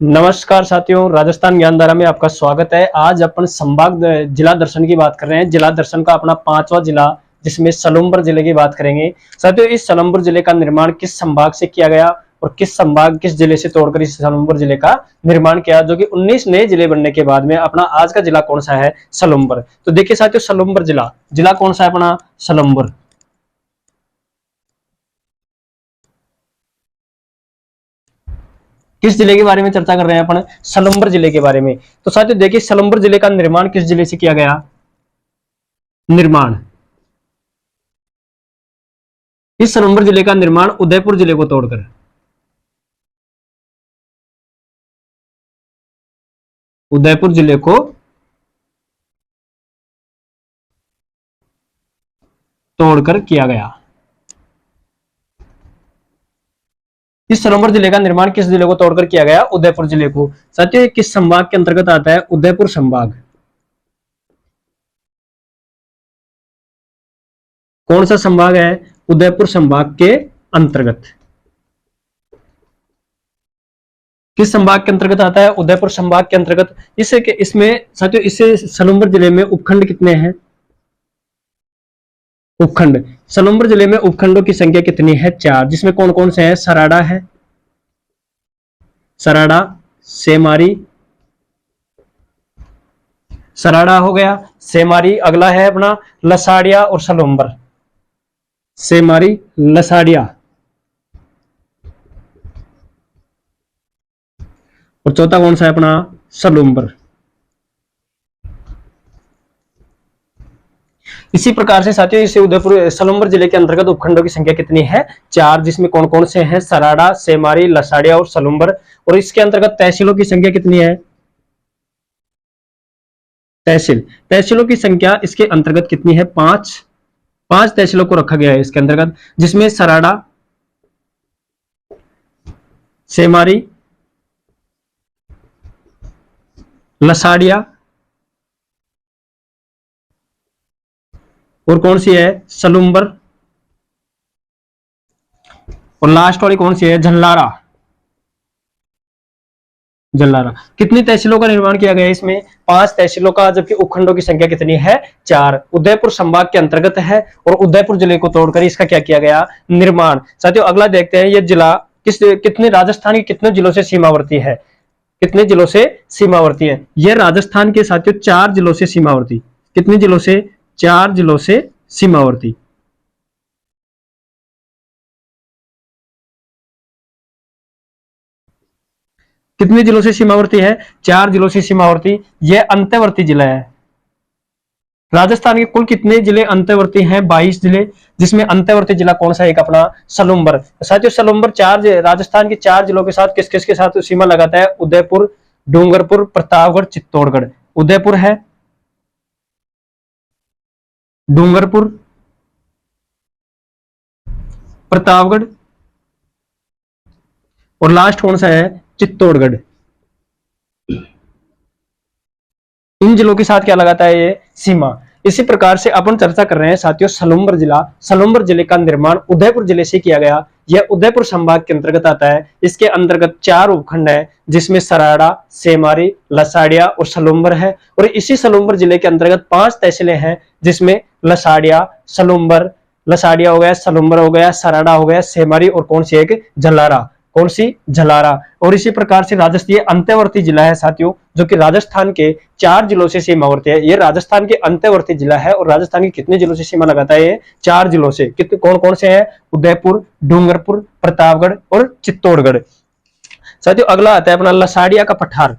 नमस्कार साथियों, राजस्थान ज्ञानधारा में आपका स्वागत है। आज अपन संभाग जिला दर्शन की बात कर रहे हैं। जिला दर्शन का अपना 5वां जिला, जिसमें सलुम्बर जिले की बात करेंगे। साथियों, इस सलुम्बर जिले का निर्माण किस संभाग से किया गया और किस जिले से तोड़कर इस सलुम्बर जिले का निर्माण किया, जो कि 19 नए जिले बनने के बाद में अपना आज का जिला कौन सा है? सलुम्बर। तो देखिए साथियों, सलुम्बर जिला जिला कौन सा है अपना? सलुम्बर। किस जिले के बारे में चर्चा कर रहे हैं अपन? सलुम्बर जिले के बारे में। तो साथियों देखिए, सलुम्बर जिले का निर्माण किस जिले से किया गया? निर्माण इस सलुम्बर जिले का निर्माण उदयपुर जिले को तोड़कर उदयपुर जिले को तोड़कर किया गया। इस सलुम्बर जिले का निर्माण किस जिले को तोड़कर किया गया? उदयपुर जिले को। साथियों, किस संभाग के अंतर्गत आता है? उदयपुर संभाग। कौन सा संभाग है? उदयपुर संभाग के अंतर्गत। किस संभाग के अंतर्गत आता है? उदयपुर संभाग के अंतर्गत। इसमें साथियों, इससे सलुम्बर जिले में उपखंड कितने हैं? उपखंड सलुम्बर जिले में उपखंडों की संख्या कितनी है? 4, जिसमें कौन कौन से हैं? सराड़ा है, सराड़ा, सेमारी, सराड़ा हो गया, सेमारी। अगला है अपना लसाड़िया और सलुम्बर। सेमारी, लसाड़िया। और चौथा कौन सा है अपना? सलुम्बर। इसी प्रकार से साथियों, इसे उदयपुर सलुम्बर जिले के अंतर्गत उपखंडों की संख्या कितनी है? 4, जिसमें कौन कौन से हैं? सराड़ा, सेमारी, लसाड़िया और सलुम्बर। और इसके अंतर्गत तहसीलों की संख्या कितनी है? तहसीलों की संख्या इसके अंतर्गत कितनी है? 5। 5 तहसीलों को रखा गया है इसके अंतर्गत, जिसमें सराड़ा, सेमारी, लसाड़िया और कौन सी है? सलुम्बर। और लास्ट वाली कौन सी है? झल्लारा। जल्लारा। कितनी तहसीलों का निर्माण किया गया है इसमें? 5 तहसीलों का, जबकि उपखंडों की संख्या कितनी है? 4। उदयपुर संभाग के अंतर्गत है और उदयपुर जिले को तोड़कर इसका क्या किया गया? निर्माण। साथियों अगला देखते हैं, ये जिला कितने राजस्थान के कितने जिलों से सीमावर्ती है? कितने जिलों से सीमावर्ती है? यह राजस्थान के साथियों 4 जिलों से सीमावर्ती। कितने जिलों से? 4 जिलों से सीमावर्ती। कितने जिलों से सीमावर्ती है? 4 जिलों से सीमावर्ती। यह अंतर्वर्ती जिला है। राजस्थान के कुल कितने जिले अंतर्वर्ती हैं? 22 जिले, जिसमें अंतर्वर्ती जिला कौन सा है? एक अपना सलुम्बर। साथियों सलुम्बर राजस्थान के 4 जिलों के साथ किस किस के साथ सीमा लगाता है? उदयपुर, डूंगरपुर, प्रतापगढ़, चित्तौड़गढ़। उदयपुर है, डूंगरपुर, प्रतापगढ़ और लास्ट कौन सा है? चित्तौड़गढ़। इन जिलों के साथ क्या लगाता है? ये सीमा। इसी प्रकार से अपन चर्चा कर रहे हैं साथियों सलुम्बर जिला। सलुम्बर जिले का निर्माण उदयपुर जिले से किया गया। यह उदयपुर संभाग के अंतर्गत आता है। इसके अंतर्गत 4 उपखंड है, जिसमें सराड़ा, सेमारी, लसाड़िया और सलुम्बर है। और इसी सलुम्बर जिले के अंतर्गत 5 तहसीलें हैं, जिसमें लसाड़िया, सलुम्बर, लसाड़िया हो गया, सलुम्बर हो गया, सराड़ा हो गया, सेमारी और कौन सी? एक झलारा। कौन सी? झलारा। और इसी प्रकार से राजस्थान अंतर्वर्ती जिला है साथियों, जो कि राजस्थान के 4 जिलों से सीमावर्ती है। ये राजस्थान के अंतर्वर्ती जिला है और राजस्थान के कितने जिलों से सीमा लगाता है? ये 4 जिलों से। कितने कौन कौन से हैं? उदयपुर, डूंगरपुर, प्रतापगढ़ और चित्तौड़गढ़। साथियों अगला आता है अपना लसाड़िया का पठार।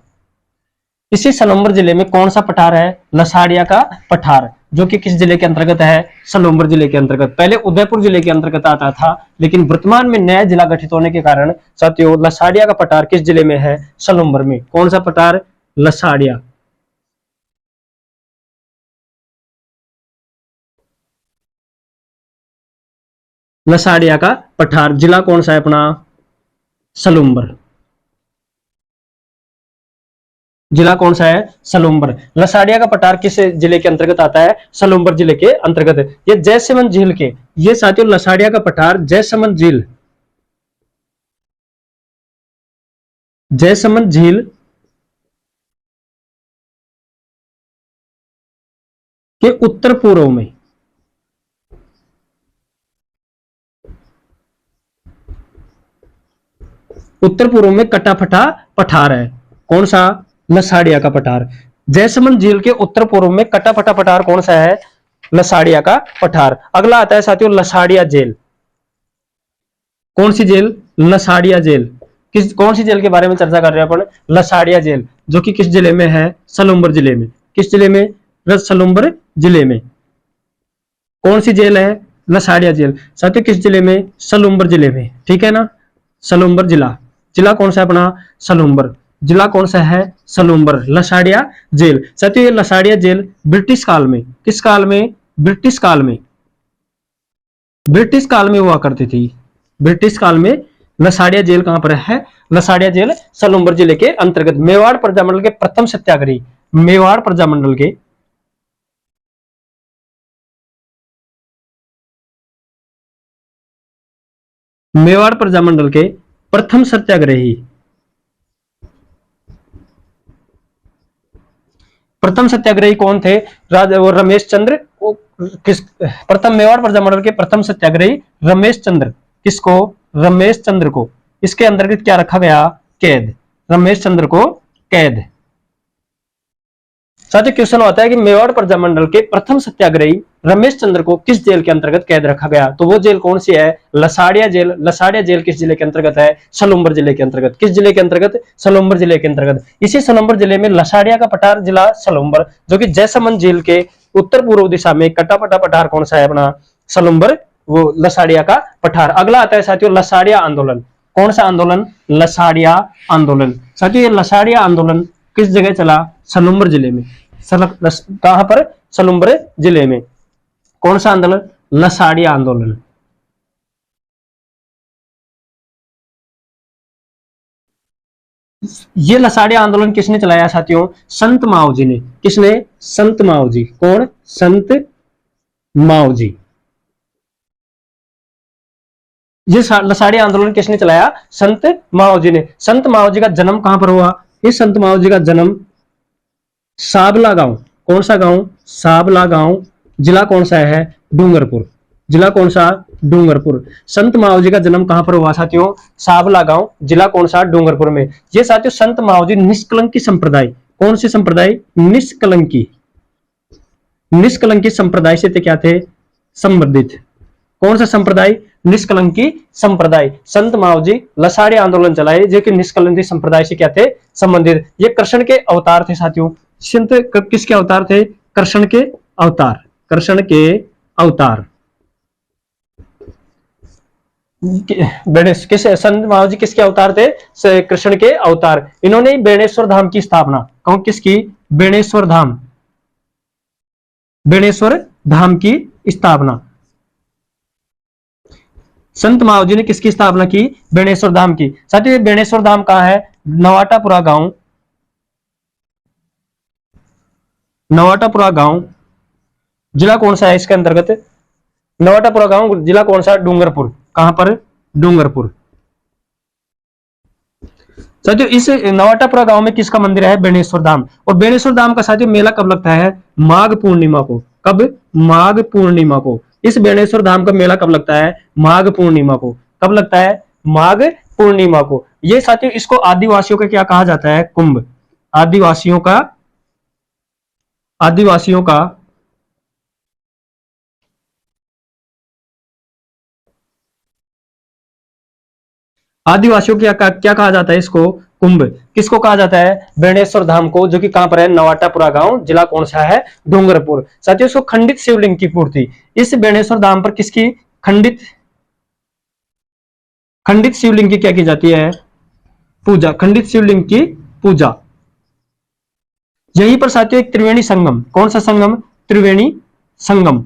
इसी सलुम्बर जिले में कौन सा पठार है? लसाड़िया का पठार, जो कि किस जिले के अंतर्गत है? सलुम्बर जिले के अंतर्गत। पहले उदयपुर जिले के अंतर्गत आता था, लेकिन वर्तमान में नया जिला गठित होने के कारण साथियों लसाड़िया का पठार किस जिले में है? सलुम्बर में। कौन सा पठार? लसाड़िया। लसाड़िया का पठार जिला कौन सा है अपना? सलुम्बर। जिला कौन सा है? सलुम्बर। लसाड़िया का पठार किस जिले के अंतर्गत आता है? सलुम्बर जिले के अंतर्गत। ये जयसमंद झील के, ये साथियों लसाड़िया का पठार जयसमंद झील जयसमंद झील के उत्तर पूर्व में, उत्तर पूर्व में कटाफटा पठार है। कौन सा? लसाड़िया का पठार। जयसमंद झील के उत्तर पूर्व में कटाफटा पठार कौन सा है? लसाड़िया का पठार। अगला आता है साथियों लसाड़िया जेल। कौन सी जेल? लसाड़िया जेल। कौन सी जेल के बारे में चर्चा कर रहे हैं अपन? लसाड़िया जेल, जो कि किस जिले में है? सलूम्बर जिले में। किस जिले में? सलूम्बर जिले में। कौन सी जेल है? लसाड़िया जेल। साथियों किस जिले में? सलूम्बर जिले में। ठीक है ना, सलूम्बर जिला। जिला कौन सा है अपना? सलूम्बर। जिला कौन सा है? सलूम्बर। लसाड़िया जेल। साथियों ये लसाड़िया जेल ब्रिटिश काल में, किस काल में? ब्रिटिश काल में, ब्रिटिश काल में हुआ करती थी। ब्रिटिश काल में लसाड़िया जेल कहां पर है? लसाड़िया जेल सलूम्बर जिले के अंतर्गत। मेवाड़ प्रजामंडल के प्रथम सत्याग्रही, मेवाड़ प्रजामंडल के मेवाड़ प्रजामंडल के प्रथम सत्याग्रही, प्रथम सत्याग्रही कौन थे? रमेश चंद्र। किस प्रथम मेवाड़ प्रजामंडल के प्रथम सत्याग्रही रमेश चंद्र। किसको? रमेश चंद्र को। इसके अंतर्गत क्या रखा गया? कैद। रमेश चंद्र को कैद। साथियों क्वेश्चन आता है कि मेवाड़ प्रजामंडल के प्रथम सत्याग्रही रमेश चंद्र को किस जेल के अंतर्गत कैद रखा गया? तो वो जेल कौन सी है? लसाड़िया जेल। लसाड़िया जेल किस जिले के अंतर्गत है? सलूम्बर जिले के अंतर्गत। किस जिले के अंतर्गत? सलूम्बर जिले के अंतर्गत। इसी सलूम्बर जिले में लसाड़िया का पठार जिला सलूम्बर, जो कि जयसमंद झील के उत्तर पूर्व दिशा में कटापटा पठार कौन सा है अपना? सलूम्बर, वो लसाड़िया का पठार। अगला आता है साथियों लसाड़िया आंदोलन। कौन सा आंदोलन? लसाड़िया आंदोलन। साथियों ये लसाड़िया आंदोलन किस जगह चला? सलूम्बर जिले में। कहां पर? सलूम्बर जिले में। कौन सा आंदोलन? लसाड़िया आंदोलन। ये लसाड़िया आंदोलन किसने चलाया साथियों? संत माओजी ने। किसने? संत माओजी। कौन? संत माओजी। ये लसाड़िया आंदोलन किसने चलाया? संत माओजी ने। संत माओजी का जन्म कहां पर हुआ? इस संत माओजी का जन्म साबला गांव। कौन सा गांव? साबला गांव। जिला कौन सा है? डूंगरपुर। जिला कौन सा? डूंगरपुर। संत माओजी का जन्म कहां पर हुआ साथियों? साबला गांव। जिला कौन सा? डूंगरपुर में। ये साथियों संत माओजी निष्कलंकी संप्रदाय। कौन सी संप्रदाय? निष्कलंकी। निष्कलंकी संप्रदाय से क्या थे? संबंधित। कौन सा संप्रदाय? निष्कलंकी संप्रदाय। संत माओजी लसाड़ी आंदोलन चलाए जो कि निष्कलंकी संप्रदाय से क्या थे? संबंधित। ये कृष्ण के अवतार थे साथियों। संत किसके अवतार थे? कृष्ण के अवतार। कृष्ण के अवतार। किस संत माओजी किसके अवतार थे? कृष्ण के अवतार। इन्होंने बेणेश्वर धाम की स्थापना कौन किसकी? बेणेश्वर धाम। बेणेश्वर धाम की स्थापना संत माओजी ने किसकी स्थापना की? बेणेश्वर धाम की। साथियों बेणेश्वर धाम कहां है? नवाटापुरा गांव। नवाटापुरा गांव। जिला कौन सा है इसके अंतर्गत? नवाटापुरा गांव। जिला कौन सा? डूंगरपुर। कहां पर? डूंगरपुर। साथियों इस नवाटापुरा गांव में किसका मंदिर है? बेणेश्वर धाम। और बेणेश्वर धाम का साथियों मेला कब लगता है? माघ पूर्णिमा को। कब? माघ पूर्णिमा को। इस बेणेश्वर धाम का मेला कब लगता है? माघ पूर्णिमा को। कब लगता है? माघ पूर्णिमा को। ये साथियों इसको आदिवासियों का क्या कहा जाता है? कुंभ। आदिवासियों का, आदिवासियों का आदिवासियों क्या क्या कहा जाता है इसको? कुंभ। किसको कहा जाता है? बेणेश्वर धाम को, जो कि कहां पर है? नवाटापुरा गांव। जिला कौन सा है? डूंगरपुर। साथियों इसको खंडित शिवलिंग की पूर्ति इस बेणेश्वर धाम पर किसकी? खंडित, खंडित शिवलिंग की क्या की जाती है? पूजा। खंडित शिवलिंग की पूजा। यहीं पर साथियों एक त्रिवेणी संगम। कौन सा संगम? त्रिवेणी संगम।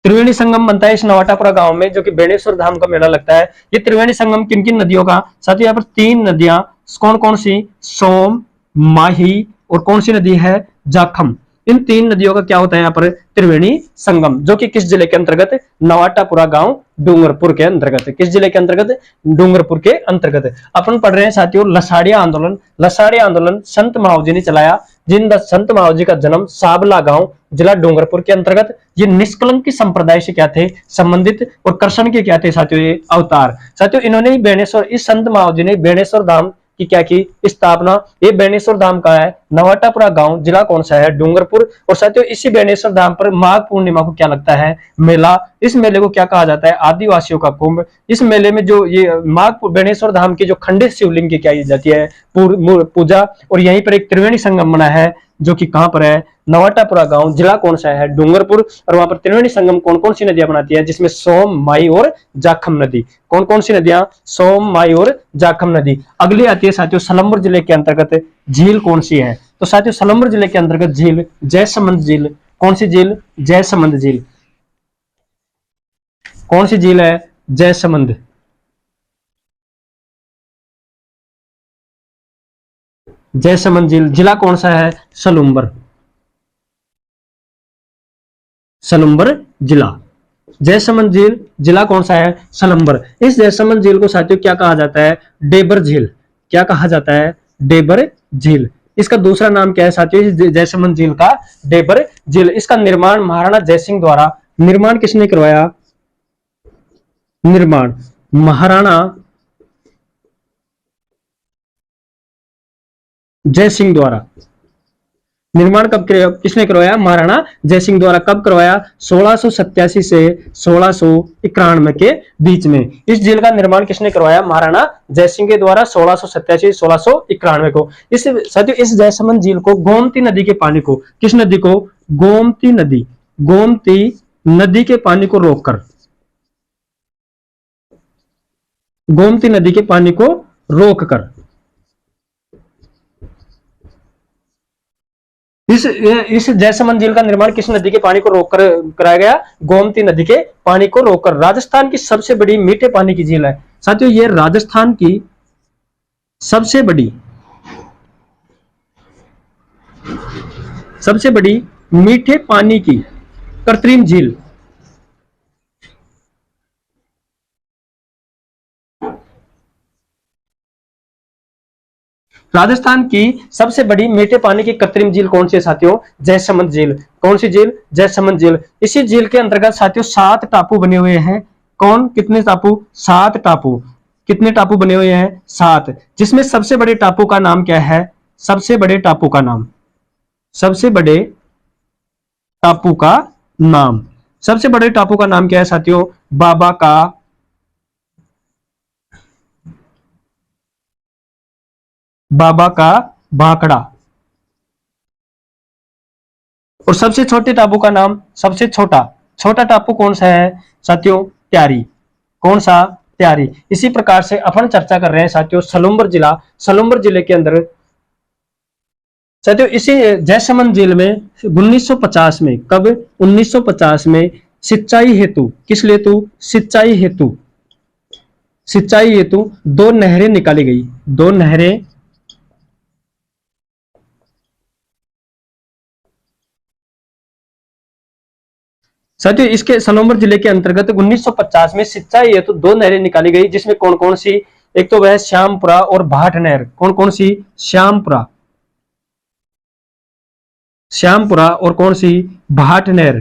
त्रिवेणी संगम बनता है इस नवाटापुरा गांव में, जो कि बेणेश्वर धाम का मेला लगता है। ये त्रिवेणी संगम किन किन नदियों का? साथियों यहाँ पर 3 नदियां कौन कौन सी? सोम, माही और कौन सी नदी है? जाखम। इन 3 नदियों का क्या होता है यहाँ पर त्रिवेणी संगम, जो कि किस जिले के अंतर्गत, नवाटापुरा गांव डूंगरपुर के अंतर्गत, किस जिले के अंतर्गत, डूंगरपुर के अंतर्गत। अपन पढ़ रहे हैं साथियों लसाड़िया आंदोलन। लसाड़िया आंदोलन संत महावजी ने चलाया, जिन संत महावजी का जन्म साबला गांव जिला डूंगरपुर के अंतर्गत। ये निष्कलंकी संप्रदाय से क्या थे संबंधित, और कृष्ण के क्या थे साथियों ये अवतार। साथियों इन्होंने बेणेश्वर, इस संत महावजी ने बेणेश्वर धाम की क्या की स्थापना। ये बेणेश्वर धाम का है, नवाटापुरा गांव, जिला कौन सा है, डूंगरपुर। और साथियों इसी बेणेश्वर धाम पर माघ पूर्णिमा को क्या लगता है, मेला। इस मेले को क्या कहा जाता है, आदिवासियों का कुंभ। इस मेले में जो ये माघ बेणेश्वर धाम की जो खंडित शिवलिंग की क्या की जाती है पूजा। और यहीं पर एक त्रिवेणी संगम बना है, जो कि कहां पर है, नवाटापुरा गांव, जिला कौन सा है, डूंगरपुर। और वहां पर त्रिवेणी संगम कौन कौन सी नदियां बनाती है, जिसमें सोम, माई और जाखम नदी। कौन कौन सी नदियां, सोम, माई और जाखम नदी। अगली आती है साथियों सलम्बर जिले के अंतर्गत झील कौन सी है, तो साथियों सलम्बर जिले के अंतर्गत झील जयसमंद झील। कौन सी झील, जयसमंद झील। कौन सी झील है, जयसमंद। जयसमंद झील, जिला कौन सा है, सलूम्बर। सलूम्बर जिला। जयसमंद झील, जिला कौन सा है, सलम्बर। इस जयसमंद झील को साथियों क्या कहा जाता है, डेबर झील। क्या कहा जाता है, डेबर झील। इसका दूसरा नाम क्या है साथियों, इस जयसमंद झील का, डेबर झील। इसका निर्माण महाराणा जयसिंह द्वारा, निर्माण किसने करवाया, निर्माण महाराणा जयसिंह द्वारा। निर्माण कब किसने करवाया, महाराणा जयसिंह द्वारा। कब करवाया, 1687 से 1691 के बीच में। इस झील का निर्माण किसने करवाया, महाराणा जयसिंह के द्वारा 1687 1691 को। इस साथियों इस जयसमंद झील को गोमती नदी के पानी को, किस नदी को, गोमती नदी, गोमती नदी के पानी को रोककर, गोमती नदी के पानी को रोककर इस जयसमंद झील का निर्माण किस नदी के पानी को रोककर कराया गया, गोमती नदी के पानी को रोककर। राजस्थान की सबसे बड़ी मीठे पानी की झील है साथियों, ये राजस्थान की सबसे बड़ी मीठे पानी की कृत्रिम झील। राजस्थान की सबसे बड़ी मीठे पानी की कृत्रिम झील कौन सी है साथियों, जयसमंद झील। कौन सी झील, जयसमंद झील। इसी झील के अंतर्गत साथियों 7 टापू बने हुए हैं। कौन, कितने टापू, 7 टापू। कितने टापू बने हुए हैं, 7। जिसमें सबसे बड़े टापू का नाम क्या है, सबसे बड़े टापू का नाम, सबसे बड़े टापू का नाम, सबसे बड़े टापू का नाम क्या है साथियों, बाबा का भाखड़ा। और सबसे छोटे टापू का नाम, सबसे छोटा टापू कौन सा है साथियों, त्यारी। कौन सा, त्यारी। इसी प्रकार से अपन चर्चा कर रहे हैं साथियों सलूम्बर जिला। सलूम्बर जिले के अंदर साथियों इसी जयसमंद झील में 1950 में, कब, 1950 में सिंचाई हेतु, किस हेतु, सिंचाई हेतु, सिंचाई हेतु 2 नहरें निकाली गई। 2 नहरें साथियों इसके सलूम्बर जिले के अंतर्गत 1950 में सिंचाई हेतु 2 नहरें निकाली गई, जिसमें कौन कौन सी, एक तो वह श्यामपुरा और भाट नहर। कौन कौन सी, श्यामपुरा, श्यामपुरा और कौन सी, भाट नहर।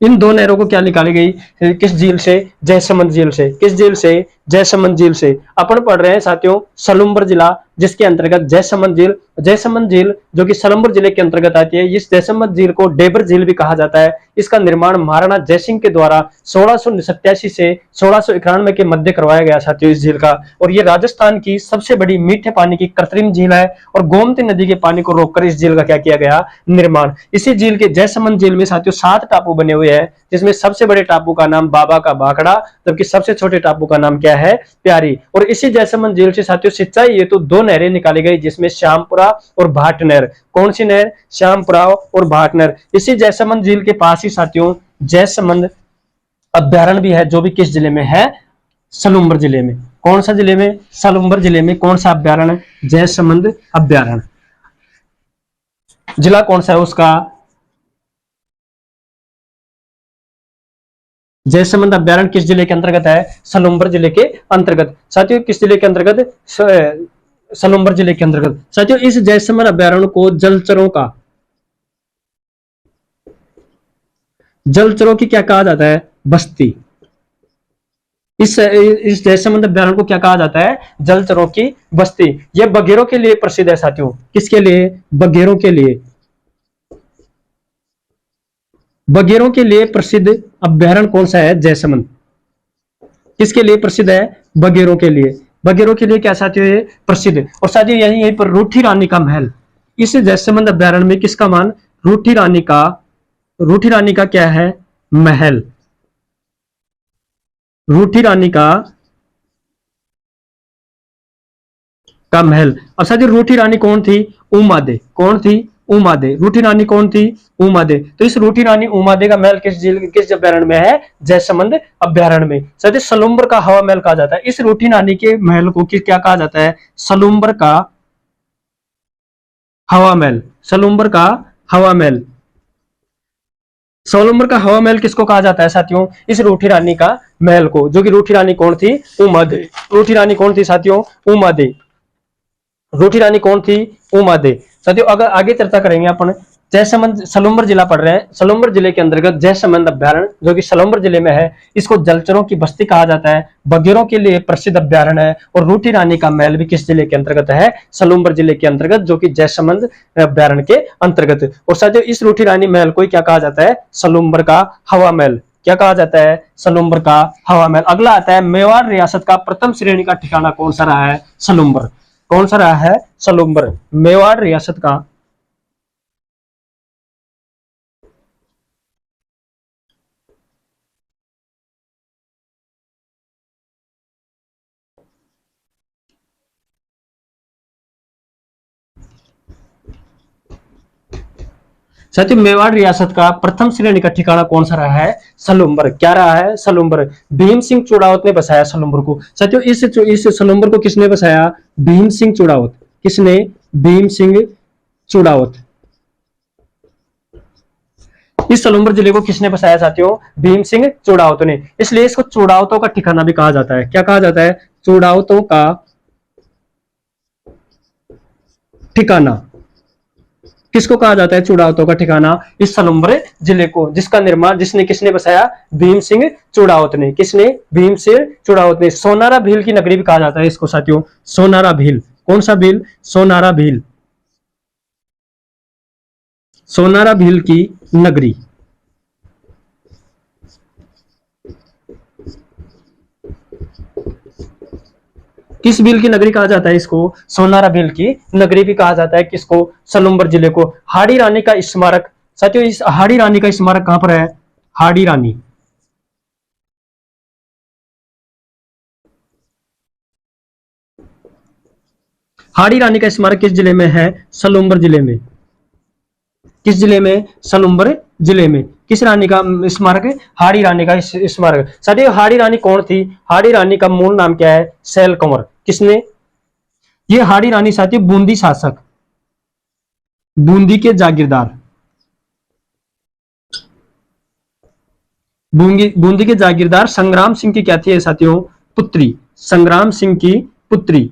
इन 2 नहरों को क्या निकाली गई, किस झील से, जयसमंद झील से। किस झील से, जयसमंद झील से। अपन पढ़ रहे हैं साथियों सलूम्बर जिला, जिसके अंतर्गत जयसमंद झील, जयसमंद झील जो कि सलूम्बर जिले के अंतर्गत आती है। इस जयसमंद झील को डेबर झील भी कहा जाता है। इसका निर्माण महाराणा जयसिंह के द्वारा 1687 से 1691 के मध्य करवाया गया साथियों इस झील का। और ये राजस्थान की सबसे बड़ी मीठे पानी की कृत्रिम झील है, और गोमती नदी के पानी को रोककर इस झील का क्या किया गया, निर्माण। इसी झील के जयसमंद झील में साथियों 7 टापू बने हुए हैं, जिसमें सबसे बड़े टापू का नाम बाबा का भाखड़ा, जबकि सबसे छोटे टापू का नाम क्या है, प्यारी। और इसी जयसमंद झील से साथियों सिंचाई ये तो 2 नहरें निकाली गई, जिसमें श्यामपुरा और भाट नहर। कौन सी नहर, श्यामपुरा और भाट नहर। इसी जयसमंद झील के पास ही साथियों जयसमंद अभ्यारण्य भी है, जो भी किस जिले में है, सलूम्बर जिले में। कौन सा जिले में, सलूम्बर जिले में। कौन सा अभ्यारण्य, जयसमंद अभ्यारण्य। जिला कौन सा है उसका? जयसमंद अभ्यारण्य किस जिले के अंतर्गत है? सलूम्बर जिले के अंतर्गत। साथियों किस जिले के अंतर्गत? सलूम्बर जिले के अंतर्गत। साथियों इस जयसमंद अभ्यारण्य को जलचरों की क्या कहा जाता है? बस्ती। इस जयसमंद अभ्यारण्य को क्या कहा जाता है? जलचरों की बस्ती। यह बघेरों के लिए प्रसिद्ध है साथियों। किसके लिए? बघेरों के लिए। बघेरों के लिए प्रसिद्ध अभ्यारण्य कौन सा है? जयसमंद। किसके लिए प्रसिद्ध है? बघेरों के लिए। बघेरों के लिए क्या साथियों? ये प्रसिद्ध। और साथियों यहीं पर रूठी रानी का महल, इस जयसमंद अभ्यारण्य में किसका मान? रूठी रानी का क्या है? महल। रूठी रानी का महल। अब साथियों रूठी रानी कौन थी? उमादे। कौन थी? उमादे। रूठी रानी कौन थी? उमादे। तो इस रूठी रानी उमादे का महल किस अभ्यारण्य में है? जयसमंद अभ्यारण्य में। साथियों सलूम्बर का हवा महल कहा जाता है। इस रूठी रानी के महल को क्या कहा जाता है? सलूम्बर का हवा महल। सलूम्बर का हवा महल। सलूम्बर का हवा महल किसको कहा जाता है साथियों? इस रूठी रानी का महल को, जो कि रूठी रानी कौन थी? उमादे। रूठी रानी कौन थी साथियों? उमादे। रूठी रानी कौन थी? उमादे। साथियों अगर आगे चर्चा करेंगे अपन, जयसमंद सलूम्बर जिला पढ़ रहे हैं। सलूम्बर जिले के अंतर्गत जयसमंद अभ्यारण्य जो कि सलूम्बर जिले में है, इसको जलचरों की बस्ती कहा जाता है। बघेरों के लिए प्रसिद्ध अभ्यारण्य है। और रूठी रानी का महल भी किस जिले के अंतर्गत है? सलूम्बर जिले के अंतर्गत, जो कि जयसमंद अभ्यारण्य के अंतर्गत। और साथियों इस रूठी रानी महल को क्या कहा जाता है? सलूम्बर का हवा महल। क्या कहा जाता है? सलूम्बर का हवा महल। अगला आता है मेवाड़ रियासत का प्रथम श्रेणी का ठिकाना कौन सा रहा है? सलूम्बर। कौन सा रहा है? सलूम्बर। मेवाड़ रियासत का साथियों मेवाड़ रियासत का प्रथम श्रेणी का ठिकाना कौन सा रहा है? सलूम्बर। क्या रहा है? सलूम्बर। भीम सिंह चुड़ावत ने बसाया सलूम्बर को। साथियों इस सलूम्बर को किसने बसाया? भीम सिंह चुड़ावत। किसने? भीम सिंह चुड़ावत। इस सलूम्बर जिले को किसने बसाया साथियों? भीम सिंह चुड़ावत ने। इसलिए इसको चुड़ावतों का ठिकाना भी कहा जाता है। क्या कहा जाता है? चुड़ावतों का ठिकाना। किसको कहा जाता है चुड़ावतों का ठिकाना? इस सलूम्बर जिले को, जिसका निर्माण किसने बसाया? भीम सिंह चुड़ावत ने। किसने? भीम सिंह चुड़ावत ने। सोनारा भील की नगरी भी कहा जाता है इसको साथियों। सोनारा भील। कौन सा भील? सोनारा भील। सोनारा भील की नगरी। किस भील की नगरी कहा जाता है इसको? सोनारा भील की नगरी भी कहा जाता है। किसको? सलूम्बर जिले को। हाड़ी रानी का स्मारक साथियों, इस हाड़ी रानी का स्मारक कहां पर है? हाड़ी रानी। हाड़ी रानी का स्मारक किस जिले में है? सलूम्बर जिले में। किस जिले में? सलूम्बर जिले में। किस रानी का स्मारक है? हाड़ी रानी का स्मारक। साथियों हाड़ी रानी कौन थी? हाड़ी रानी का मूल नाम क्या है? सैल कंवर। किसने? ये हाड़ी रानी साथियों बूंदी शासक, बूंदी के जागीरदार, बूंदी के जागीरदार संग्राम सिंह की क्या थी साथियों? पुत्री। संग्राम सिंह की पुत्री।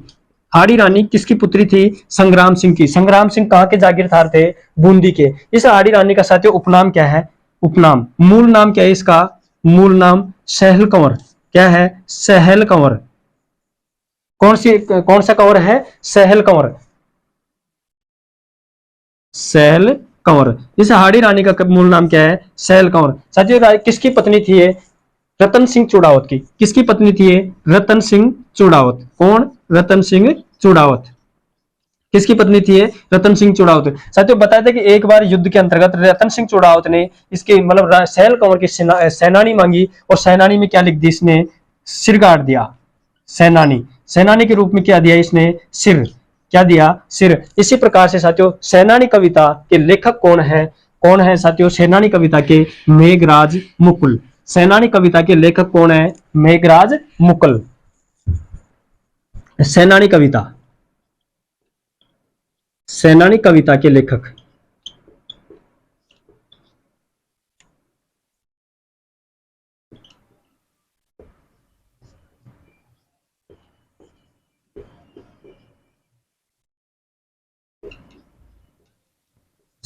हाड़ी रानी किसकी पुत्री थी? संग्राम सिंह की। संग्राम सिंह कहां के जागीरदार थे? बूंदी के। इस हाड़ी रानी का साथियों उपनाम क्या है? उपनाम, मूल नाम क्या है इसका? मूल नाम सहल कंवर। क्या है? सहल कंवर। कौन सा कंवर है? सहल कंवर। सहल कंवर। इस हाड़ी रानी का मूल नाम क्या है? सहल कंवर। साथियों किसकी पत्नी थी ये? रतन सिंह चुड़ावत की। किसकी पत्नी थी ये? रतन सिंह चुड़ावत। कौन? रतन सिंह चुड़ावत। किसकी पत्नी थी ये? रतन सिंह चुड़ावत। साथियों बताया था कि एक बार युद्ध के अंतर्गत रतन सिंह चुड़ावत ने इसके मतलब सहल कंवर की सेनानी मांगी, और सेनानी में क्या लिख दी इसने? सिर गाड़ दिया। सेनानी, सेनानी के रूप में क्या दिया इसने? सिर। क्या दिया? सिर। इसी प्रकार से साथियों सेनानी कविता के लेखक कौन है? कौन है साथियों सेनानी कविता के? मेघराज मुकुल। सेनानी कविता के लेखक कौन है? मेघराज मुकुल। सेनानी कविता, सेनानी कविता के लेखक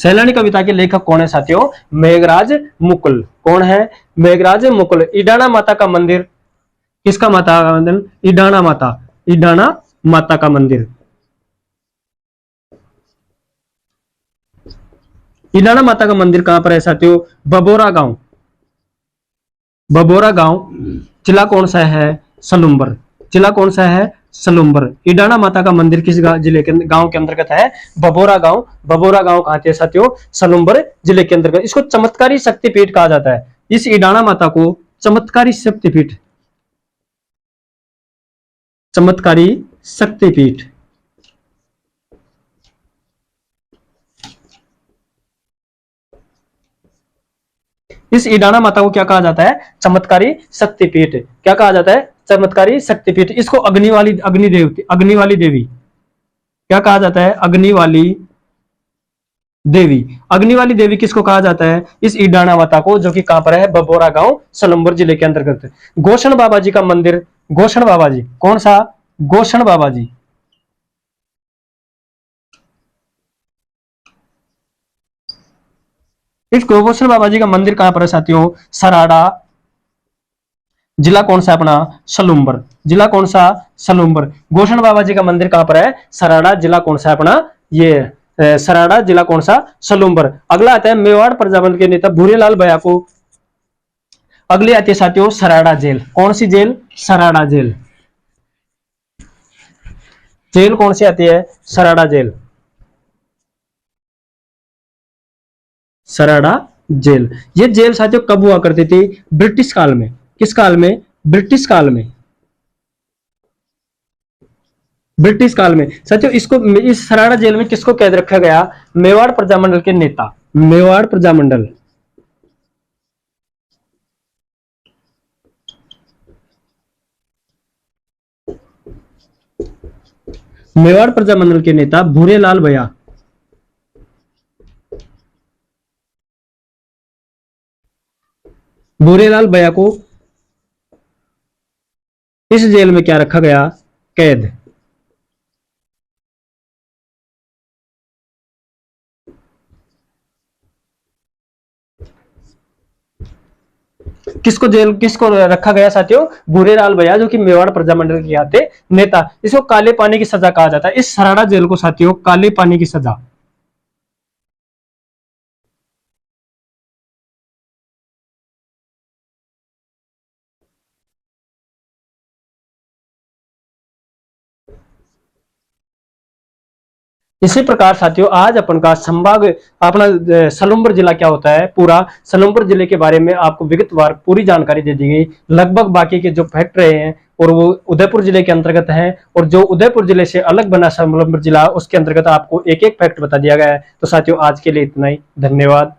सैलानी कविता के लेखक कौन है साथियों? मेघराज मुकुल। कौन है? मेघराज मुकुल। ईडाणा माता का मंदिर किसका माता का मंदिर? ईडाणा माता। ईडाणा माता का मंदिर। ईडाणा माता का मंदिर कहां पर है साथियों? बबोरा गांव। बबोरा गांव। जिला कौन सा है? सलुम्बर। जिला कौन सा है? सलुम्बर। ईडाणा माता का मंदिर किस जिले के गांव के अंतर्गत है? बबोरा गांव। बबोरा गांव कहां है साथियों? सलुम्बर जिले के अंतर्गत। इसको चमत्कारी शक्तिपीठ कहा जाता है। इस ईडाणा माता को चमत्कारी शक्तिपीठ, चमत्कारी शक्तिपीठ। इस ईडाणा माता को क्या कहा जाता है? चमत्कारी शक्तिपीठ। क्या कहा जाता है? चमत्कारी शक्तिपीठ। इसको अग्नि वाली, अग्नि वाली देवी क्या कहा जाता है? अग्नि वाली देवी। अग्नि वाली देवी किसको कहा जाता है? इस ईडाणा माता को, जो कि कहां पर है? बबोरा गांव, सलुम्बर जिले के अंतर्गत। गोषण बाबा जी का मंदिर। गोषण बाबा जी कौन सा? गोषण बाबा जी। इस गोषण बाबा जी का मंदिर कहां पर है साथियों? सराड़ा। जिला कौन सा अपना? सलुम्बर। जिला कौन सा? सलुम्बर। गोषण बाबा जी का मंदिर कहां पर है? सराड़ा। जिला कौन सा अपना? ये सराड़ा। जिला कौन सा? सलुम्बर। अगला आता है मेवाड़ प्रजातंत्र के नेता भूरेलाल भैया को। अगली आती है साथियों सराड़ा जेल। कौन सी जेल? सराड़ा जेल। जेल कौन सी आती है? सराड़ा जेल। सराड़ा जेल। ये जेल साथियों कब हुआ करती थी? ब्रिटिश काल में। किस काल में? ब्रिटिश काल में। ब्रिटिश काल में साथियों इसको, इस सराड़ा जेल में किसको कैद रखा गया? मेवाड़ प्रजामंडल के नेता। मेवाड़ प्रजामंडल। मेवाड़ प्रजामंडल के नेता भूरेलाल भैया। भूरेलाल भैया को इस जेल में क्या रखा गया? कैद। किसको रखा गया साथियों? भूरेलाल भैया, जो कि मेवाड़ प्रजामंडल के आते नेता। इसको काले पानी की सजा कहा जाता है। इस सराड़ा जेल को साथियों काले पानी की सजा। इसी प्रकार साथियों आज अपन का संभाग अपना सलुम्बर जिला क्या होता है, पूरा सलुम्बर जिले के बारे में आपको विगतवार पूरी जानकारी दे दी गई। लगभग बाकी के जो फैक्ट रहे हैं और वो उदयपुर जिले के अंतर्गत हैं, और जो उदयपुर जिले से अलग बना सलुम्बर जिला उसके अंतर्गत आपको एक एक फैक्ट बता दिया गया है। तो साथियों आज के लिए इतना ही। धन्यवाद।